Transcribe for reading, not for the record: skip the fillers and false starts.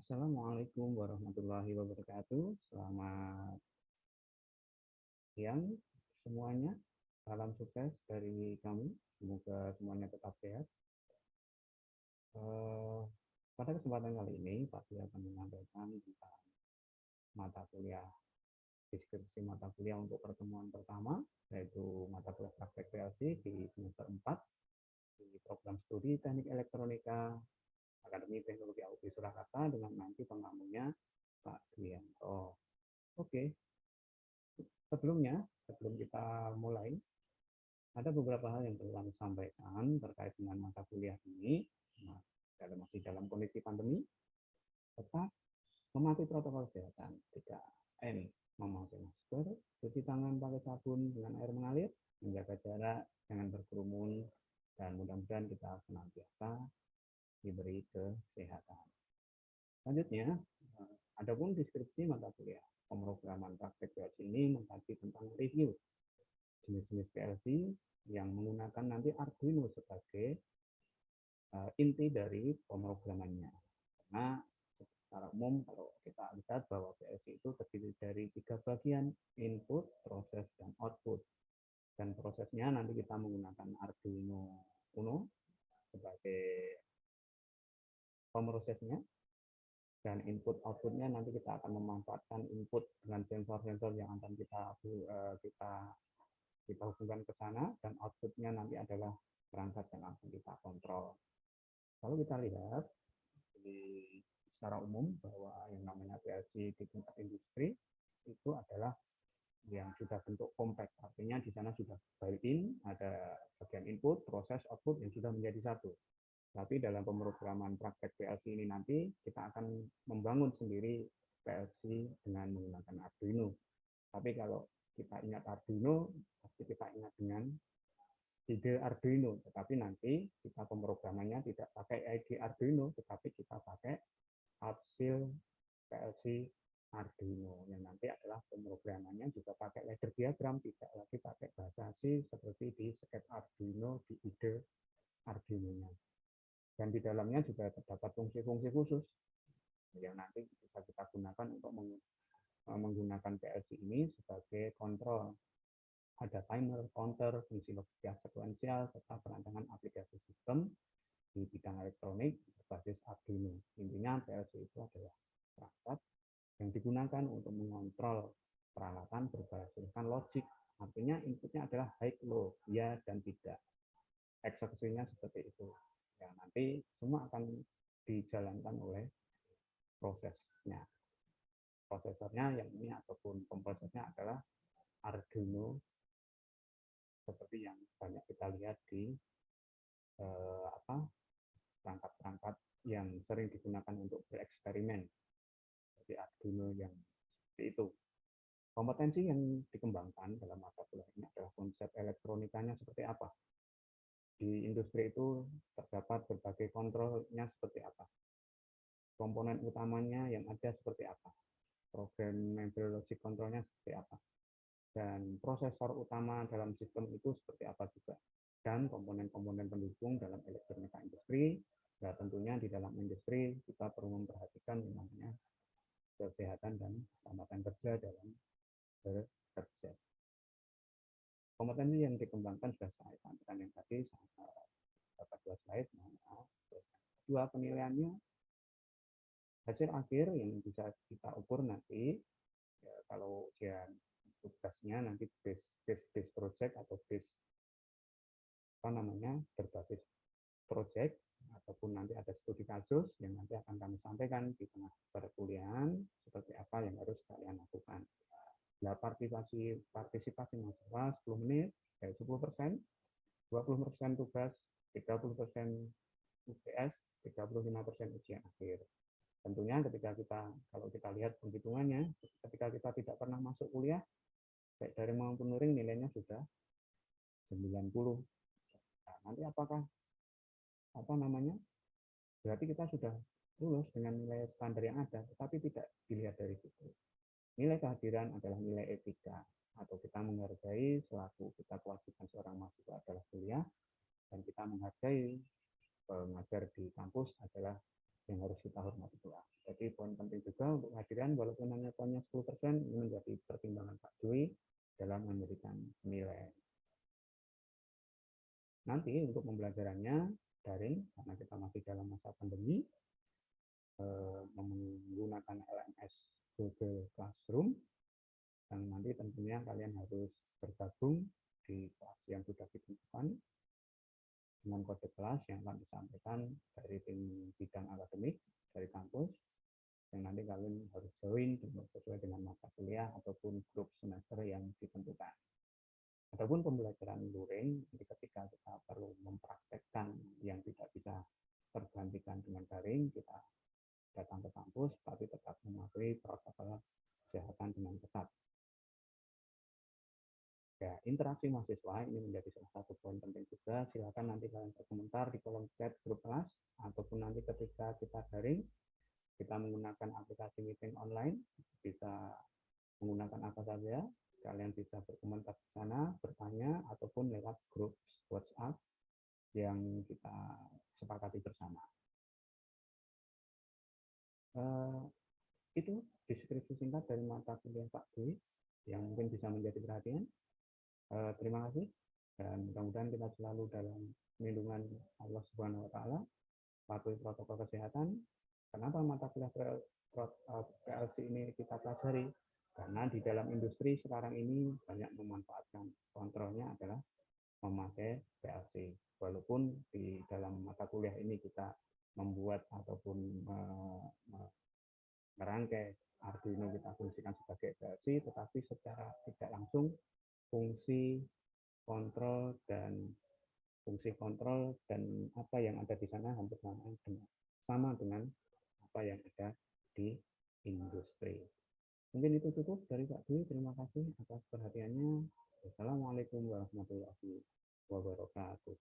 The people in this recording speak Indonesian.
Assalamualaikum warahmatullahi wabarakatuh. Selamat siang semuanya. Salam sukses dari kami. Semoga semuanya tetap sehat. Pada kesempatan kali ini, Pak Dwi akan menyampaikan tentang mata kuliah, deskripsi mata kuliah untuk pertemuan pertama, yaitu mata kuliah praktek PLC di semester 4 di program studi Teknik Elektronika Akademi Teknologi AUPI Surakarta dengan nanti pengamunya Pak Dwianto. Oke, sebelum kita mulai, ada beberapa hal yang perlu kami sampaikan terkait dengan mata kuliah ini. Nah, masih dalam kondisi pandemi, tetap mematuhi protokol kesehatan. 3M, memakai masker, cuci tangan pakai sabun dengan air mengalir, menjaga jarak, jangan berkerumun, dan mudah-mudahan kita senantiasa diberi kesehatan. Selanjutnya, adapun deskripsi mata kuliah pemrograman praktek PLC ini mengkaji tentang review jenis-jenis PLC yang menggunakan nanti Arduino sebagai inti dari pemrogramannya. Karena secara umum kalau kita lihat bahwa PLC itu terdiri dari 3 bagian, input, proses, dan output. Dan prosesnya nanti kita menggunakan Arduino Uno sebagai pemrosesnya, dan input outputnya nanti kita akan memanfaatkan input dengan sensor-sensor yang akan kita hubungkan ke sana, dan outputnya nanti adalah perangkat yang akan kita kontrol. Kalau kita lihat secara umum bahwa yang namanya PLC di tingkat industri itu adalah yang sudah bentuk compact, artinya di sana sudah built-in, ada bagian input, proses, output yang sudah menjadi satu. Tapi dalam pemrograman praktek PLC ini nanti kita akan membangun sendiri PLC dengan menggunakan Arduino. Tapi kalau kita ingat Arduino, pasti kita ingat dengan ide Arduino. Tetapi nanti kita pemrogramannya tidak pakai ID Arduino, tetapi kita pakai hasil PLC Arduino. Yang nanti adalah pemrogramannya juga pakai ladder diagram, tidak lagi pakai bahasa C seperti di sketch Arduino, di ide Arduino-nya. Dan di dalamnya juga terdapat fungsi-fungsi khusus yang nanti bisa kita gunakan untuk menggunakan PLC ini sebagai kontrol. Ada timer, counter, fungsi logika sekuensial, serta perancangan aplikasi sistem di bidang elektronik berbasis Arduino. Intinya PLC itu adalah perangkat yang digunakan untuk mengontrol peralatan berbasiskan logik. Artinya inputnya adalah high, low, ya dan tidak. Eksekusinya seperti itu. Ya, nanti semua akan dijalankan oleh prosesnya. Prosesornya yang ini ataupun komposernya adalah Arduino seperti yang banyak kita lihat di perangkat-perangkat yang sering digunakan untuk bereksperimen seperti Arduino yang seperti itu. Kompetensi yang dikembangkan dalam masa kuliah ini adalah konsep elektronikanya seperti apa. Di industri itu terdapat berbagai kontrolnya seperti apa, komponen utamanya yang ada seperti apa, programmable logic controlnya seperti apa, dan prosesor utama dalam sistem itu seperti apa juga, dan komponen-komponen pendukung dalam elektronika industri. Nah, tentunya di dalam industri kita perlu memperhatikan yang namanya kesehatan dan keselamatan kerja dalam bekerja. Kompetensi yang dikembangkan sudah saya sampaikan yang tadi, dapat 2 slide. Dua, penilaiannya hasil akhir yang bisa kita ukur nanti, ya, kalau ujian tugasnya nanti base project atau berbasis project, ataupun nanti ada studi kasus yang nanti akan kami sampaikan di tengah perkuliahan seperti apa yang harus kalian lakukan. Nah, partisipasi mahasiswa 10 menit, 10%, 20% tugas, 30% UTS, 35% ujian akhir. Tentunya kalau kita lihat penghitungannya, ketika kita tidak pernah masuk kuliah, baik daring maupun luring, nilainya sudah 90. Nah, nanti berarti kita sudah lulus dengan nilai standar yang ada, tetapi tidak dilihat dari situ. Nilai kehadiran adalah nilai etika, atau kita menghargai selaku kita kewajiban seorang mahasiswa adalah kuliah, dan kita menghargai pengajar di kampus adalah yang harus kita hormati pula. Jadi poin penting juga untuk kehadiran, walaupun hanya poinnya 10%, ini menjadi pertimbangan Pak Dwi dalam memberikan nilai. Nanti untuk pembelajarannya daring, karena kita masih dalam masa pandemi, menggunakan LMS Google Classroom, dan nanti tentunya kalian harus bergabung di kelas yang sudah ditentukan dengan kode kelas yang akan disampaikan dari tim bidang akademik dari kampus, yang nanti kalian harus join sesuai dengan mata kuliah ataupun grup semester yang ditentukan. Adapun pembelajaran luring, ketika kita perlu mempraktekkan yang tidak bisa tergantikan dengan daring, kita datang ke kampus, tapi tetap mematuhi protokol kesehatan dengan ketat. Ya, interaksi mahasiswa ini menjadi salah satu poin penting juga. Silakan nanti kalian berkomentar di kolom chat grup kelas, ataupun nanti ketika kita daring, kita menggunakan aplikasi meeting online, bisa menggunakan apa saja, kalian bisa berkomentar di sana, bertanya, ataupun lewat grup WhatsApp yang kita sepakati bersama. Itu deskripsi singkat dari mata kuliah Pak Dwi yang mungkin bisa menjadi perhatian. Terima kasih, dan mudah-mudahan kita selalu dalam lindungan Allah Subhanahu wa Ta'ala, patuhi protokol kesehatan. Kenapa mata kuliah PLC ini kita pelajari? Karena di dalam industri sekarang ini banyak memanfaatkan kontrolnya adalah memakai PLC. Walaupun di dalam mata kuliah ini kita membuat ataupun merangkai Arduino kita fungsikan sebagai PLC, tetapi secara tidak langsung fungsi kontrol dan apa yang ada di sana hampir sama dengan apa yang ada di industri. Mungkin itu cukup dari Pak Dwi. Terima kasih atas perhatiannya. Wassalamualaikum warahmatullahi wabarakatuh.